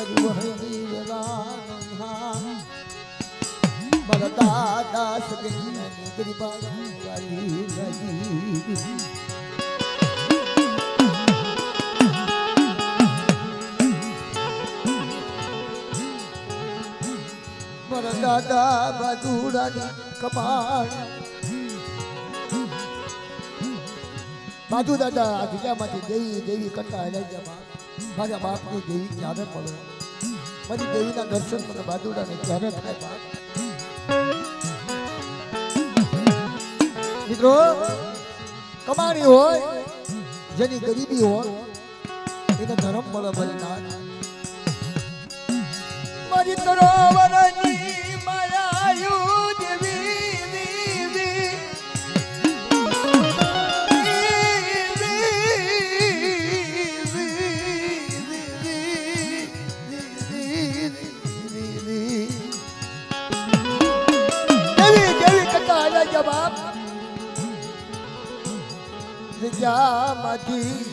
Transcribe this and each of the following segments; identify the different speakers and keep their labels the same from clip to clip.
Speaker 1: વહની વેલા મારા દાદા સગની ગરીબા વાલી લાગી મારા દાદા બાજુડાની કમાણ બાજુ દાદા આ દુનિયામાંથી દેવી દેવી કરતા લઈ જવા મારા બાપની દેવી ક્યારે મળે મારી દેવીના દર્શન મને બાજુડાને ક્યારે થાય બાપ મિત્રો કમાણી હોય જેની ગરીબી હોય એને ધર્મ મળે મારી નાન મારી તરોવરની માયાયુ દેવી દેવી જવાબ જગ્યામાંથી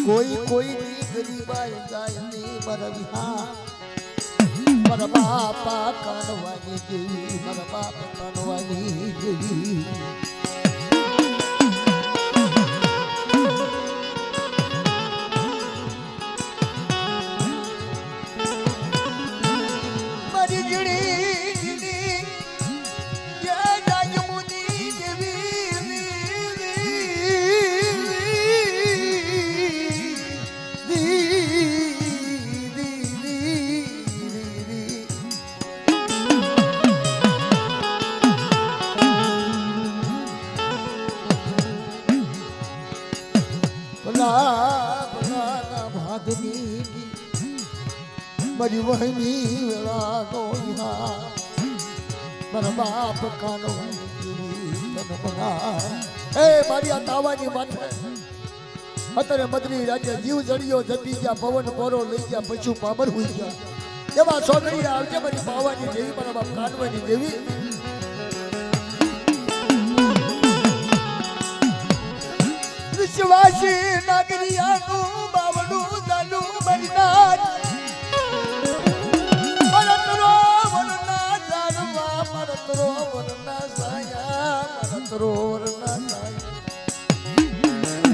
Speaker 1: કોઈ કોઈની ગરીબાઈ જાય નહીં મારા વિહા મારા બાપા કાનવાની દેવી મારા બાપા કાનવાની દેવી મારી જડી મારી વહની વેળા ગોયા મારા બાપ કાનો એ મારી આ તાવાની માથે અત્યારે મદરી રાજ્ય જીવ જડિયો જતી ગયા પવન પોરો લઈ ગયા પશુ પાબર હોઈ ગયા એવા સોગડી આવજે મારી બાવાની દેવી મારા બાપ કાનવાની દેવી વિશ્વાસી નાગરિયાનું બાવડું દાલું મારી નાથ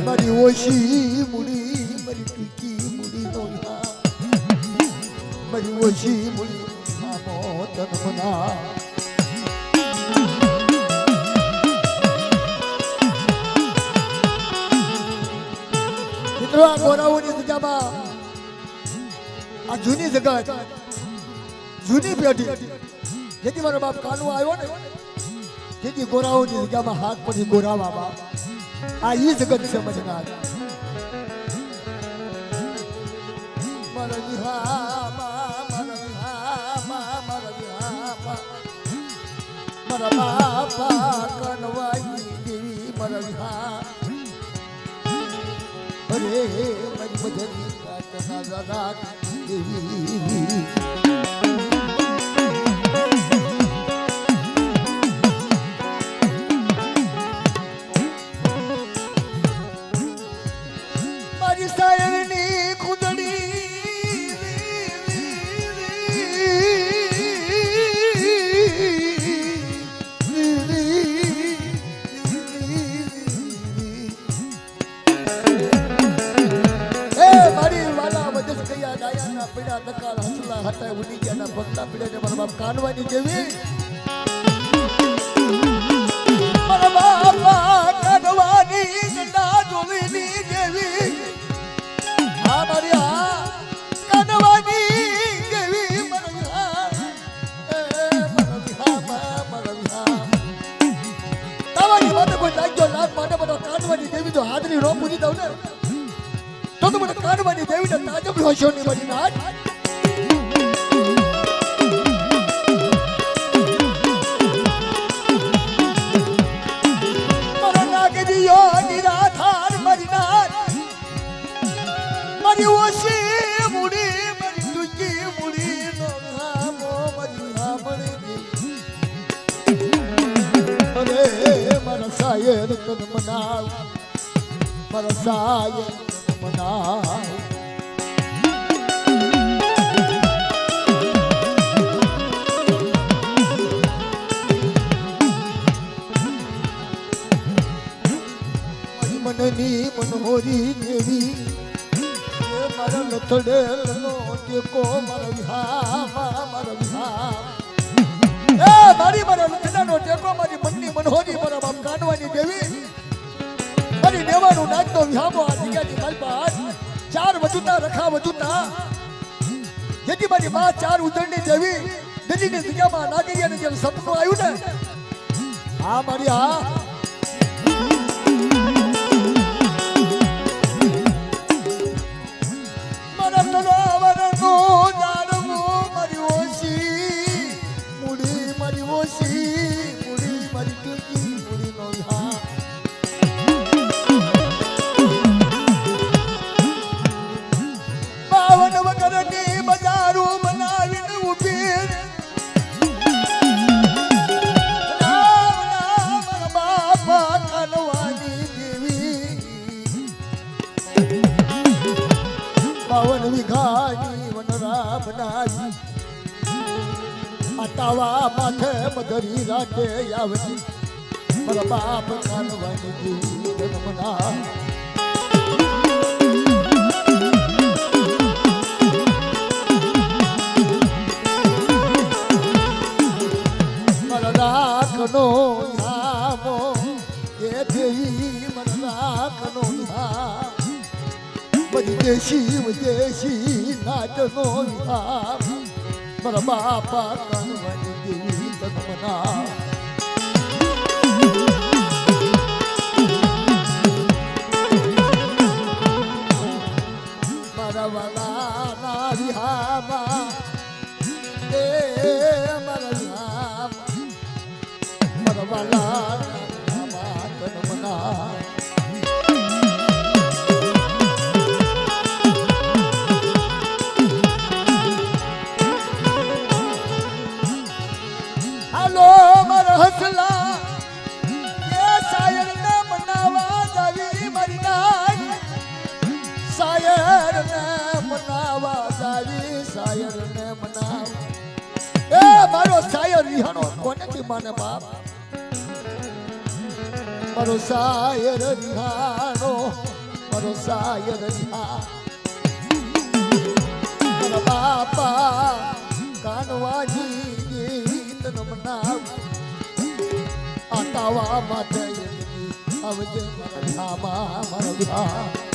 Speaker 1: મારી ઓછી મૂડી મારી ટૂંકી મૂડી નો મારી ઓછી મૂડી તનમના મિત્રો આ ગોરાઓની જગ્યામાં આ જૂની જગત જૂની પેઢી જેથી મારો બાપ કાનવા આવ્યો ને જેથી ગોરાઓની જગ્યામાં હાથ પછી ગોરાવા બાપ આ ઈ જગત સમજનાર મારા બાપા કાનવાની દેવી મારા વિહા અરે મારી મજની કાતના દાદા દેવી કાનવાની દેવી મારા બાપા કાનવાની ગંડા જોવીની દેવી હા મારી આ કાનવાની દેવી મારા તાવાની માટે કોઈ લાગ્યો લાગ માટે બધો કાનવાની દેવી તો હાથની રો પૂરી દઉં ને તો મને કાનવાની દેવીને તાજબ હશો નહીં મારી નાથ સાયર તન મનાવ મારા સાયર મનાવ તડેલનો ટેકો મારા વિહામાં મારા વિહામ એ મારી મારા લખનાનો ટેકો મારી મનની મનોહરી મારા બાપ કાનવાની દેવી મારી દેવાનું નાચતો વિહામો આ જગ્યાની માલપાસ ચાર વજુતા રખા વજુતા જેથી મારી માં ચાર ઉજળની દેવી દિલ્હીની જગ્યામાં નાગરિયાને જેમ સપનું આવ્યું ને હા મારી હા પાવન વિઘાની વનરા બનાવી આતાવા માથે મધરી રાતે આવતી મારા બાપ કાનવાની જીવન મના મારા રાખનો યામો એ દેવી મારા રાખનો યા વિદેશી વિદેશી નાચનો વિહાર મારા બાપા કાનવાની દેવી તનમના મારા વાલાના વિહામાં એ મારા વિહામાં મારા વાલાના વિહામાં તનમના માને બાપ મારો સાયર રિહાનો મારો સાયર રિહા મારા બાપા કાનવાજી ગીત નમનાવ આતાવા માથે આવજે મારા ધામા મારા વિહા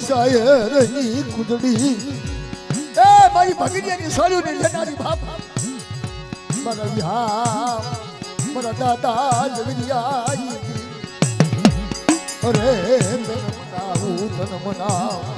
Speaker 1: શાયરની કુદડી એ મારી ભગીની સોળીને લેનારી બાપ મારા વિહામ મારા દાદા જગરિયાઈ અરે તન મનાવું તન મનાવ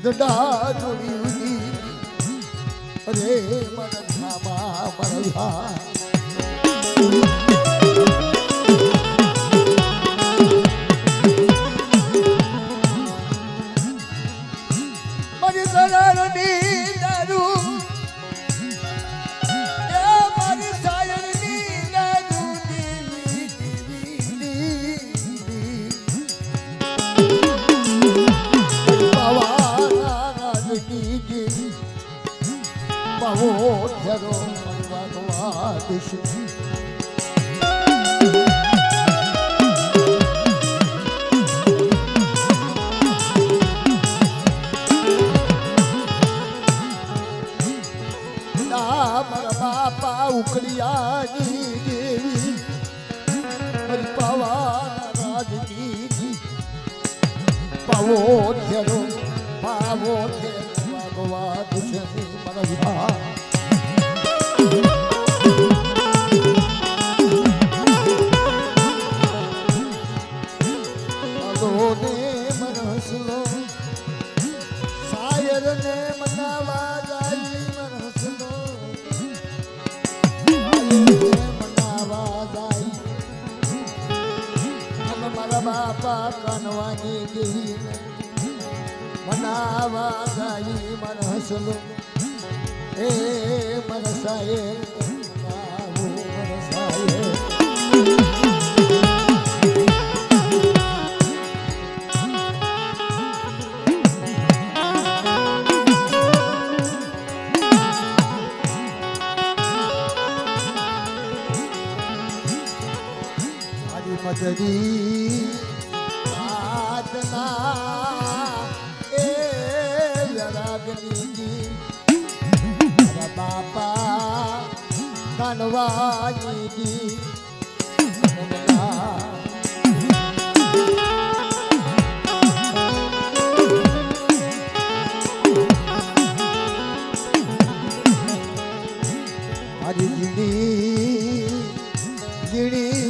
Speaker 1: દડા જોડી અરે મારા ધામા મારા મારી સરારની દારૂ મારી સાયરની દારૂ દેવી બાવો ધરો ભગવા દેશ ઉકળિયાની દેવી મારી પાવાના રાજની પાવો ઘેરો પાવો ઘેરો વાગવા દુશ્મની મારા વિવાહ ને મનાવા જાય મનસનો મનાવા જાય અને મારા બાપા કાનવાની દેવી મનાવા જાય મનસલો એ મનસાએ મનસાએ મજરી આજના એ રાગની બાપા કાનવાની મારી જીણી જીણી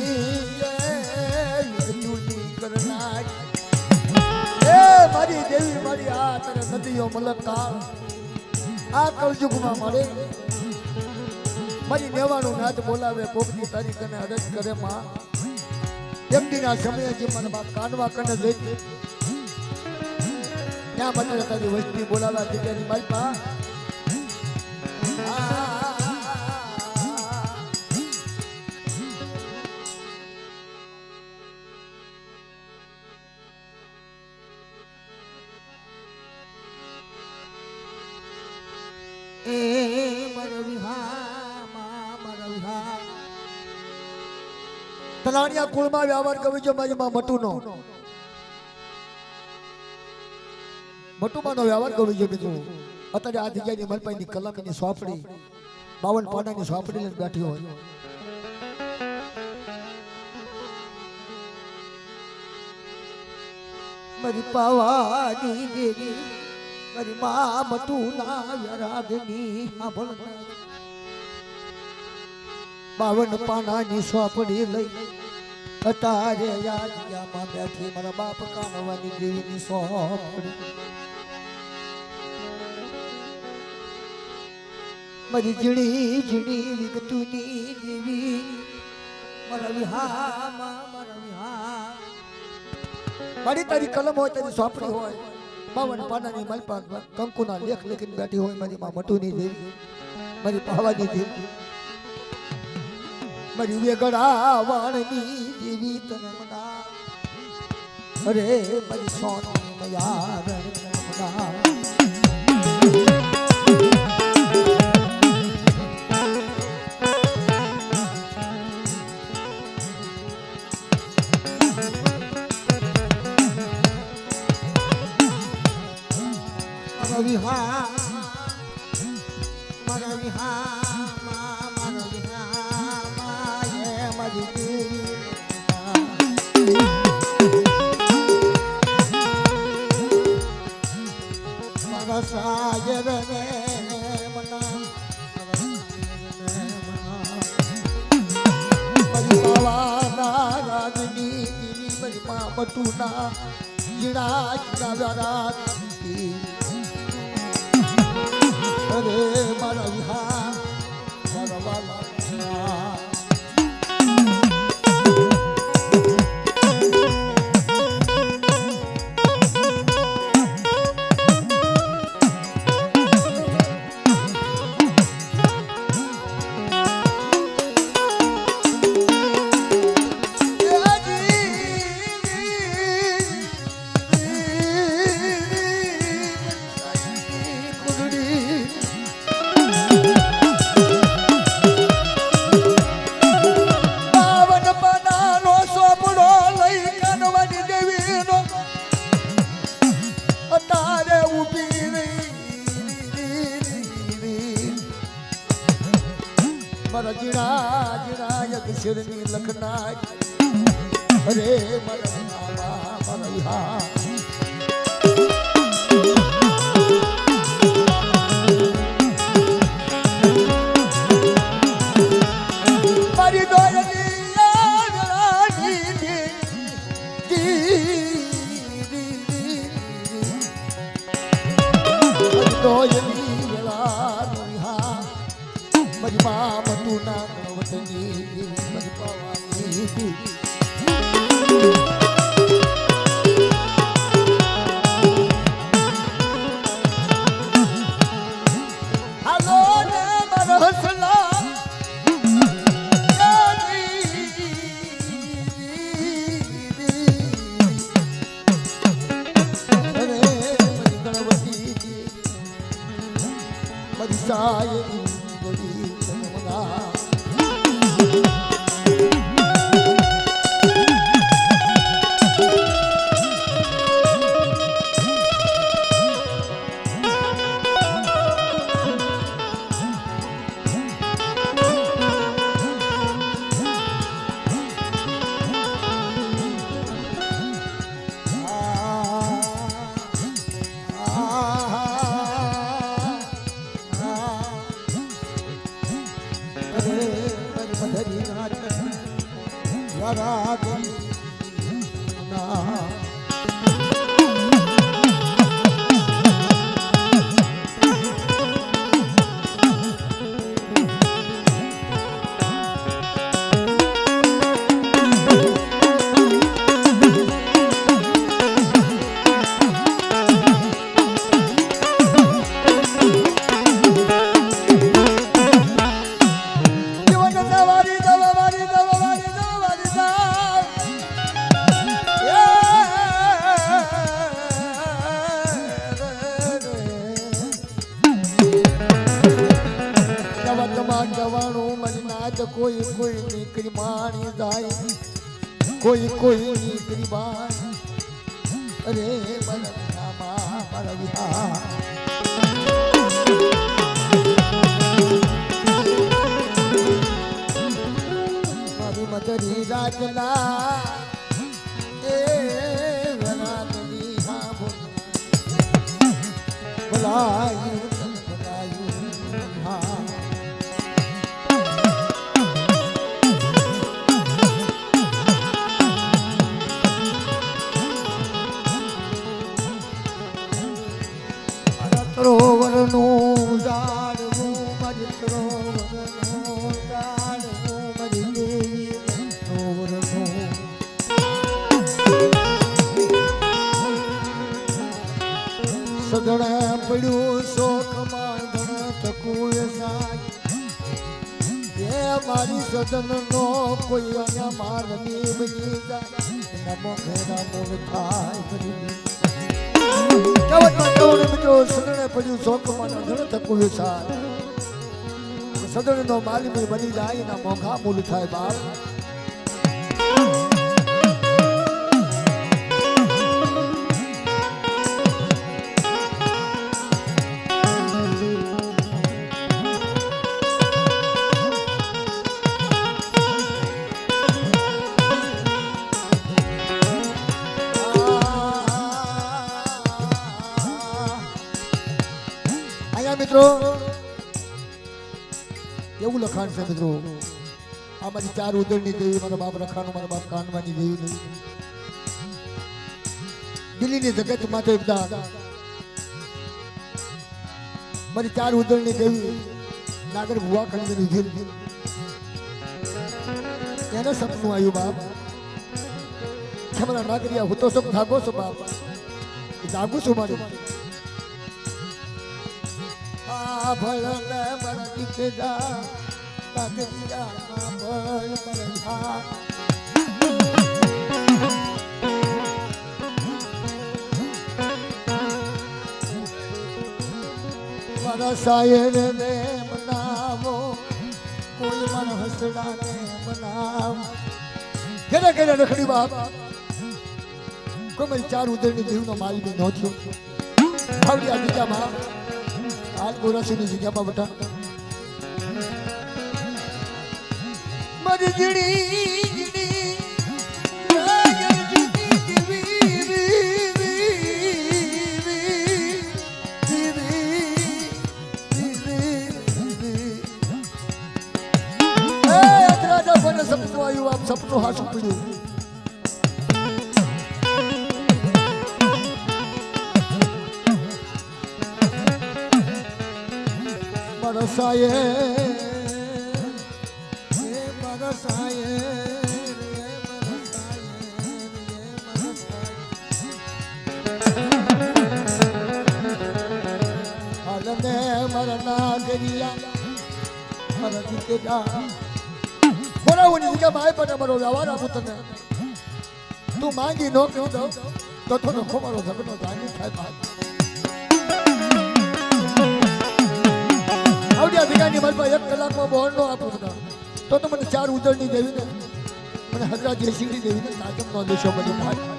Speaker 1: મારી દેવી મારી આ તને નદીઓ મલક કાળ આ કળજુગમાં મળે મારી નેવાનું નાથ બોલાવે પોપની તારી કને અરજ કરે માં વ્યક્તિના સમયે જે મને બાપ કાનવા કને જઈ ત્યાં મને તારી વસ્તી બોલાવા જગ્યાની મારી પા તલાણિયા કુળમાં વ્યવહાર કર્યો છે મારી માં મટુનો મટુમાનો વ્યવહાર કર્યો છે મિત્રો અત્યારે આ જગ્યાની મલપાઈની કલમની સોપડી 52 પાનાની સોપડી લઈને બેઠી હોય મારી પાવાની દેવી મારી માં મટુના વ્યરાગની સાંભળ 52 પાનાની સોપડી લઈ અતારે યાદિયામાં બેઠી મારા બાપ કાનવાની દેવીની સોપડી મારી ઝીણી ઝીણી વિગતુની દેવી મારા વિહા મારી તારી કલમ હોય તારી સોપડી હોય 52 પાનાની મલપા કંકુના લેખ લખીને બેઠી હોય મારી માં મટુની દેવી મારી પાવાની દેવી મારી વેગડા વાણની દેવી તને મના અરે મારી સોની મયા મના વિહા મારા વિહા સાગર ને મના પરિવાના રાજની દીવી મહિમા મટુના જીણા જીણા વ્યારાતી અરે મારા વિહા મારા વાલા મારા જીણા જીણા યક્ષરની લખના અરે મારા મારા હા મારી દોયની મારી મા તું ના વતની મારી પાવાની હાલો ને મારા હસલા સાયરી ગોરી તમના કોઈ કોઈ નીકળી માણી જાય કોઈ કોઈ નીકળી માણી અરે મારા મારા વિહા મારી મધરી રાતના એ વનાતની હા બોલાયું બોલાયું હા સરોવરનું ઝાડવું મારી સરોવરનું ઝાડવું મારી દેવી સરોવરનું સદણે પડ્યું શોખમાં ધણ તકુલ સાય એ મારી સદનનો કોઈ અહીંયા મારની બની જાય નમો ઘેરા મોર થાય કરી મિત્રો સદણે પડ્યું શોકમાં ધણ થકું સાર સદણનો માલિક બની જાય ના મોંઘા મૂલ થાય બાપ મિત્રો એવું લખાણ છે મિત્રો આ મારી ચાર ઉદળની દેવી મારા બાપ રખાનું મારા બાપ કાનવાની દેવી દિલ્હીની જગત માથે બધા મારી ચાર ઉદળની દેવી નાગર ભુવા ખંડની ઉભી એને સપનું આવ્યું બાપ કે મારા નાગરિયા હું તો સબ જાગો છો બાપ જાગું છું મારું ભળને મને દીકરા નાગરિયા ભળ મળ્યા મારા શાયરને મનાવો કોઈ મારા હસડાને મનાવો ઘરે ઘરે રખડી બાપ કોઈ મારી ચાર ઉદરની દેવનો માલ બી ન થયો આવડી આ જગ્યામાં હાલ ગોરાસીની જગ્યામાં બટા મારી જીણી જીણી રાયર જીણી સપનું આવ્યું આમ સપનું હાસું પડ્યું મારા સાયે મારા સાયે હાલને મારા નાગરિયા મારા દીકરા બોલાવવાની જગ્યા ભાઈ પણ મારો વ્યવહાર આપું તને તું માંગી નો કહું દઉં તો થોડો ખોમારો ઝઘડો જાણી થાય ભાઈ આવડિયા જગ્યાની મારી પાસે 1 કલાકમાં બોલ નો આપું તને તો મને 4 ઉજળની દેવી ને મને હજરા જેસીડી દેવી ને તાજમ નો દેશો બધું ભાઈ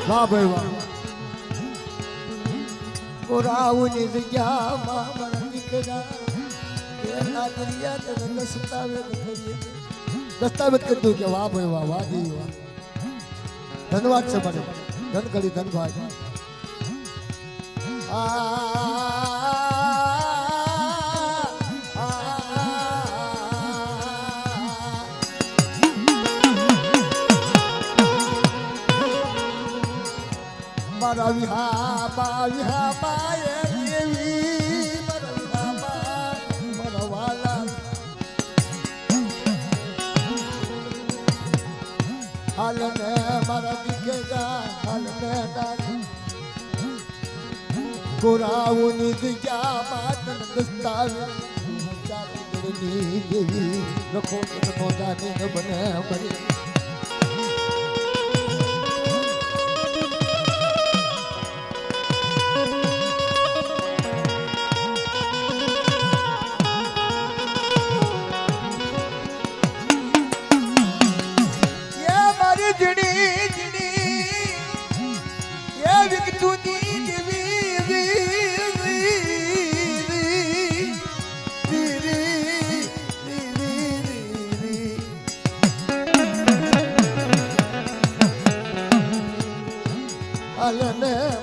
Speaker 1: વાહ ભાઈ વાહ ગોરાઓની જગ્યામાં મારા દીકરા એના દરિયા તને દસ્તાવેજ કરી દઉં કે વાહ ભાઈ વાહ વાહ દેવી વાહ ધન્યવાદ છે મને ધન કરી ધનભાઈ મારા વિહા બાએ દેવી મારા વિહા મારા વાલા હાલને મારા દીકરા હાલને ગોરાઓની જગ્યામાં તન દસ્તાવેજ દેવી રખો તો જાને બને બને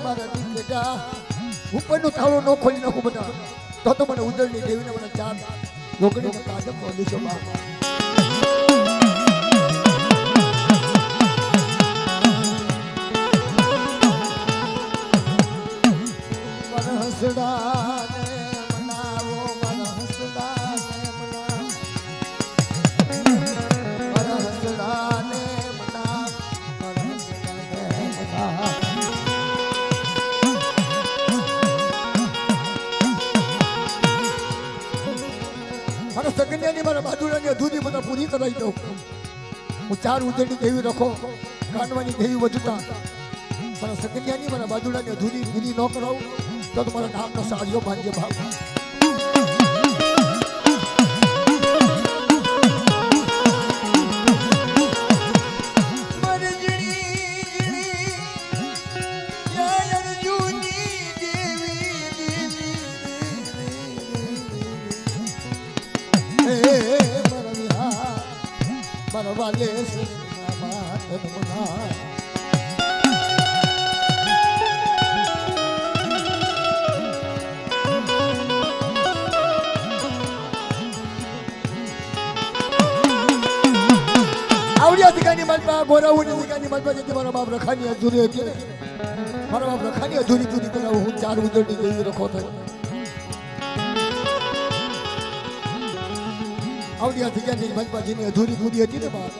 Speaker 1: મારા દીકરા ઉપરનું થાળું ન ખોલી નાખું બધા તો મને ઉજળની દેવીને મને 4 રોકડીને તાજમ નો દેશો બા હસડાને મનાવો મારા હસડાને મનાવો મારા હસડાને મનાવો મારા હસડાને મનાવો મારા સગન્યાની મારા બાજુની અધૂરી બધા પૂરી કરાવી દઉં હું 4 ઉજળની દેવી રખો કાનવાની દેવી વધતા મારા સગન્યાની મારા બાજુની અધૂરી પૂરી ન કરાવું તો તમારા નામનો સાડિયો બાંધ્ય ભાવ મારા વાલે આવડિયા માલપા ગોરાઓની જગ્યાની માલપા જેથી મારા બાપ રખાની અધૂરી હતી ને મારા બાપ રખાની અધૂરી પૂરી કરાવું હું 4 ઉજળની દેવી રખો થયો આવડિયા જગ્યાની માલપા જેની અધૂરી પૂરી હતી ને બાપ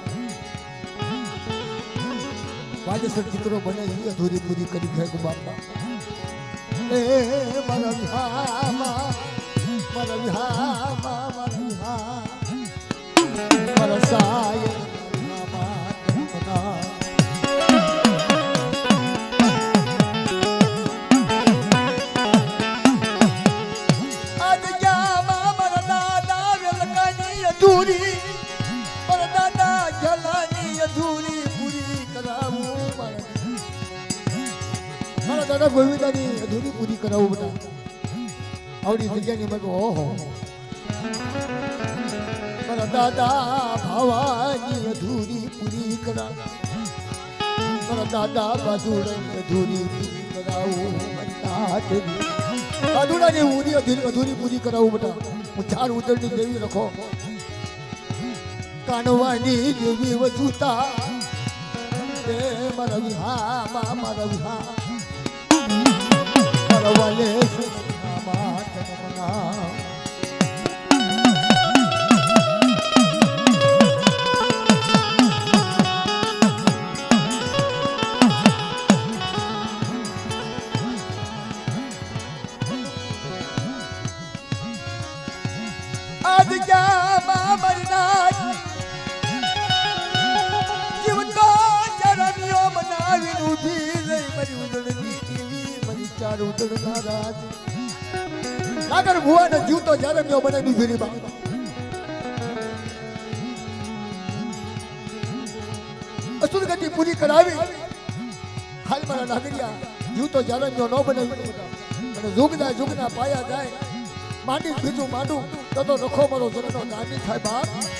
Speaker 1: વાજેસર દીકરો બને એ અધૂરી પૂરી કરી ગયા બાપા એ મારા મારા વિહા મારા વિહા મારા સાય દાદા ગોવિંદાની અધૂરી પૂરી કરાવું બેટા આવડી જગ્યાની મેં ઓહો મારા દાદા ભાવાની અધૂરી પૂરી કરા મારા દાદા બાજુડાની અધૂરી પૂરી કરાવું બાજુડાની અધૂરી પૂરી કરાવું બેટા હું ચાર ઉદળની દેવી રખો કાનવાની દેવી વજુતા મારા વિહા મારા વિહા વાલે આજ ક્યાં મરના જીવતો ચરણીઓ બનાવીને ઊભી રહી મારી ઉદળની દેવી મારી ચાર ઉદળના રાજ નાગર ભુવાને જીવતો ચરણીઓ બનાવી ફેરી બા અસુર ગતિ પૂરી કરાવી હાલ મારા નાગરિયા જીવતો ચરણીઓ ન બનાવી અને જુગના પાયા જાય માંડી બીજું માંડું તો રખો મારો જનનો ગાંડી થાય બાપ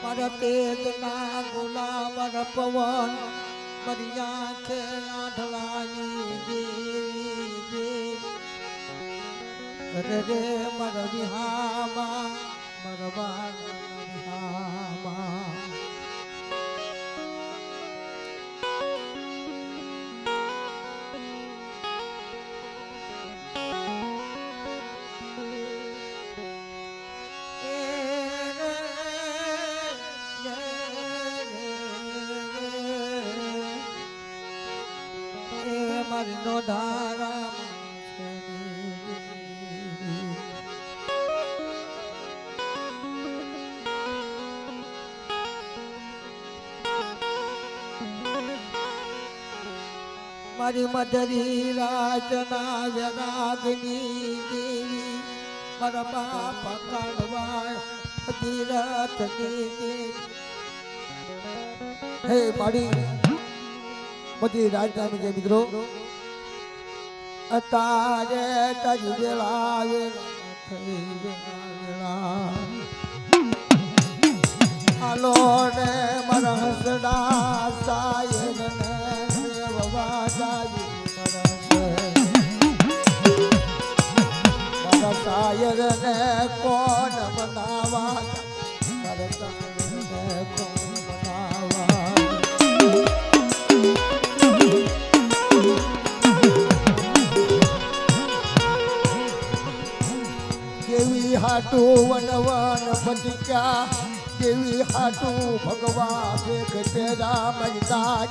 Speaker 1: મારા તેજના ગુલામ મારા પવન મારી આંખે આંધળાની દેવી રે રે મારા વિહામાં મારા વિહામાં નો ધારા મારી મધરી રાચના વિરાગની દેવી મારા બાપ કાઢવા ધીરથની દેવી હે મારી બધી રાજધાની જે મિત્રો અતારે તારી વેળા હાલો ને મારા હસડા સાયર ને બાબા મારા સાયર ને કોણ બનાવા મારા સાયર ને કોણ બનાવા દેવી હાટુ વન વન ભટક્યા દેવી હાટુ ભગવા ભેગ તેરા મજદાજ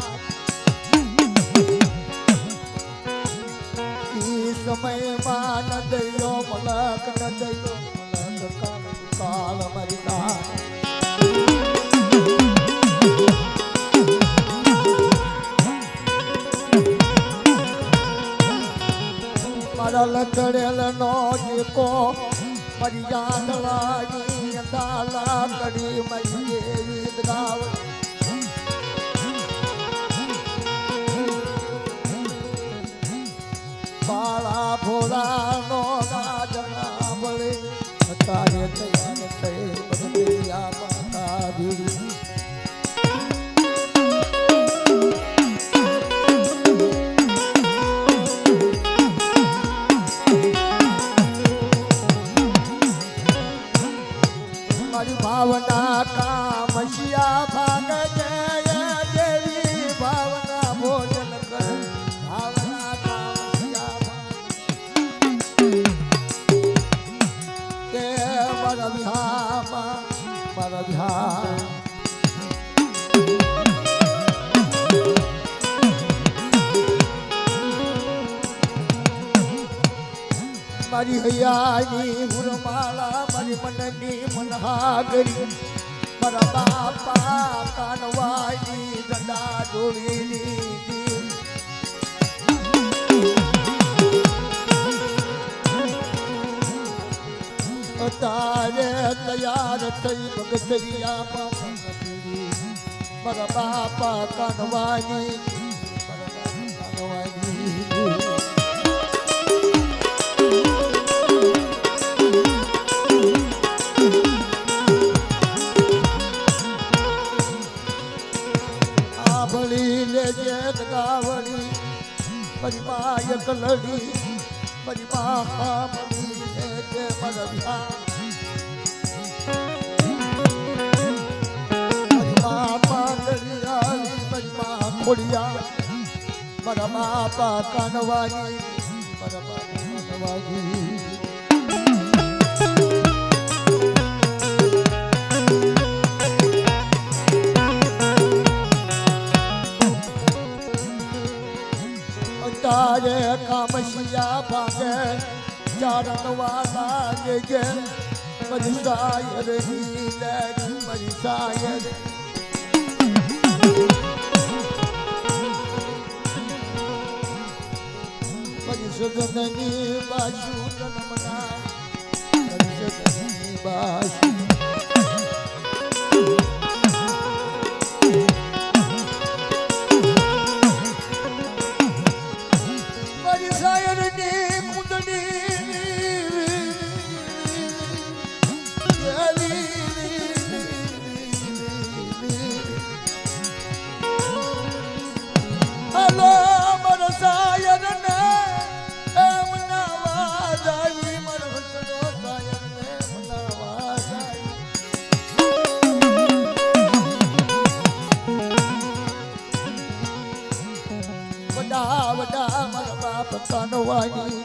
Speaker 1: ઈ સમયમાં ન દયો મલક ન દયો મલક કાળ મજદાજ મારા લકડેલ નો ટેકો મારી યાદ લાગી તાલા કડી મઈ ગીત ગાવ બાળા ભોળાનો રાજના બળે તારે તૈયાર થઈ બદલિયા માતા ભીડી ભાવના કામશિયા ભાગ જય દેવી ભાવના ભોજન કર ભાવના કામશિયા તે મારા વિહામાં મારા વિહાર મારી હૈયાની હુરમાળા મારી મનની મનહાગરી મારા બાપા કાનવાઈ ગંડા ડોળી લીધી તારે તૈયાર થઈ ભગતરિયા મારા બાપા કાનવાની ગાવડી મારી માં એક લડી મારી માં મળી જે મારા મારી માં પાંદડિયાળી મારી માં ખોડિયા મારા બાપા કાનવાની મારા બાપા કાનવાની તારે કામશિયા ભાગે ચારણ વાલા જે મરી સાયર નીલે મરી સાયર મરી સગનની બાજુ નમના મરી સગનની બાજુ કાનવાની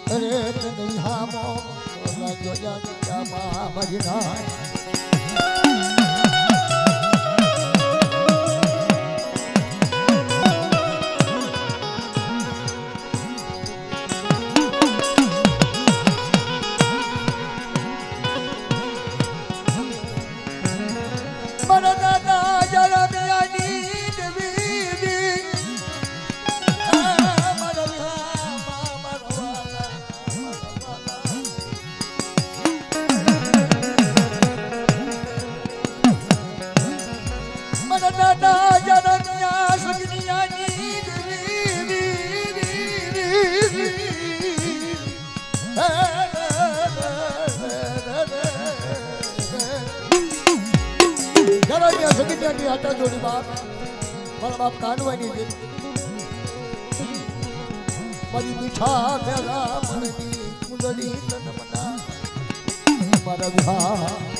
Speaker 1: અરે તને હામો જોયા જોયા મારી નાય આટા જોડી બાપ મારા બાપ કાનવાની છે મારી મીઠા મેળા મનની કુંડળી તન મના મારા વિવાહ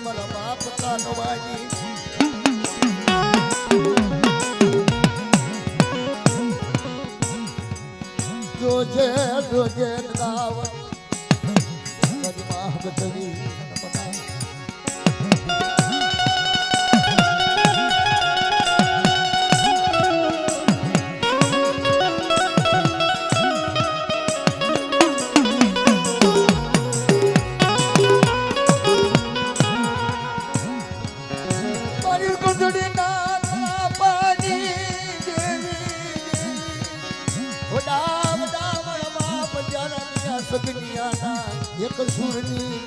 Speaker 1: મારા બાપ કાનવાની જોજે જોજે ગાવ ગરિમા હગતવી એક સુરની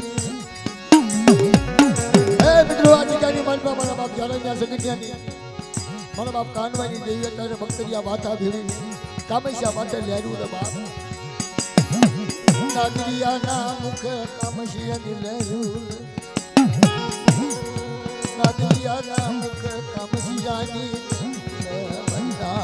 Speaker 1: હે મિત્રો આજની મનમાં મારા બાપ જાણ્યા સગિયાની મારા બાપ કાનવાની દેવી અત્યારે ભક્તરિયા માથા ભીડી કામૈયા માટે લેરું ને બાપ નાદરિયાના મુખ કામૈયાની લેરું નાદરિયાના મુખ કામૈયાની લેવના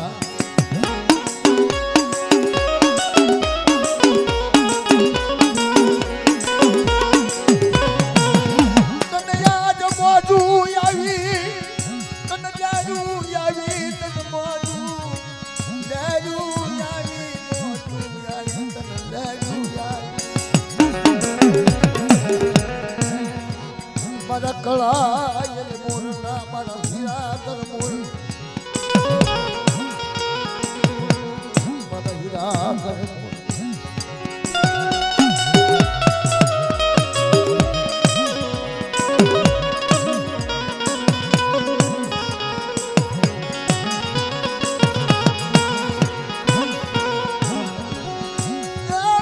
Speaker 1: કળાયલ મોરના મારા હીરાગર મોર મારા હીરાગર મોર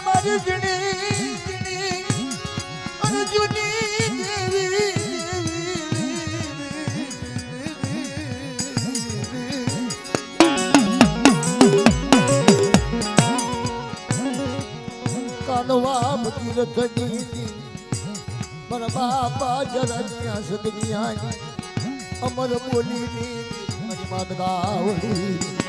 Speaker 1: મારી જણી અર્જુની કાનવા ભગીરથની મારા બાપા જરા સદગિયાની અમર બોલીની મારી માત ગાવડી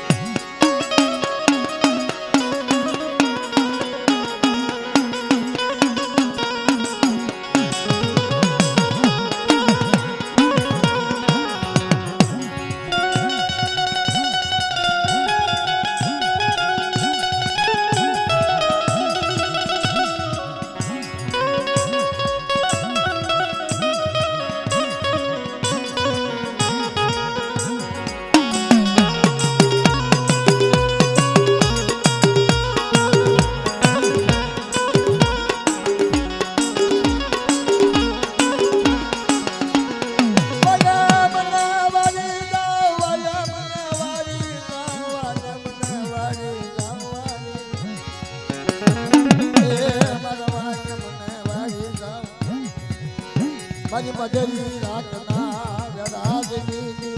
Speaker 1: મારી મધરી રાતના વેરાજની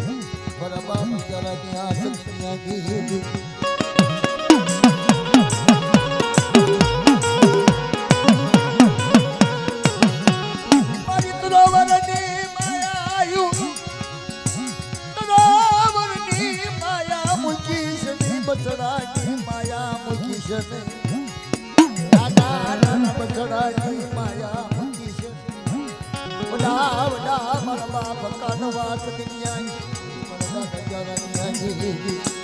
Speaker 1: બરબા જરા ત્યાં સત્યા ગીરી મારી તરોવરની માયાયું તરોવરની માયા મૂકીશ ની બસડાની માયા મૂકીશ ને દાદા બસડાની માયા વડા વડા મારા બાપ કાનવા સગિયાની મારા ગજરાની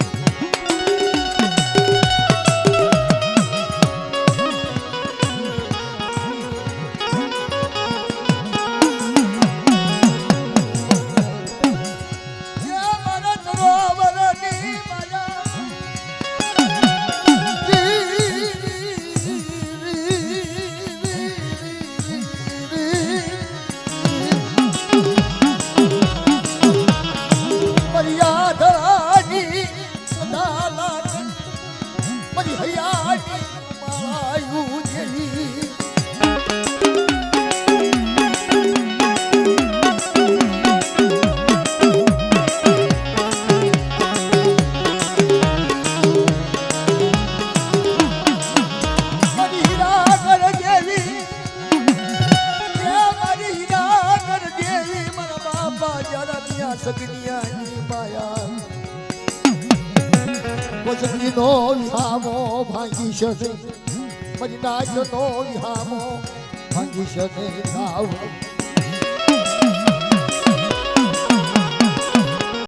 Speaker 1: સગનિયાની માયા વસંતીનો વિહામો ભાંગી શકે મરી નાચનો વિહામો ભાંગી શકે ગાવ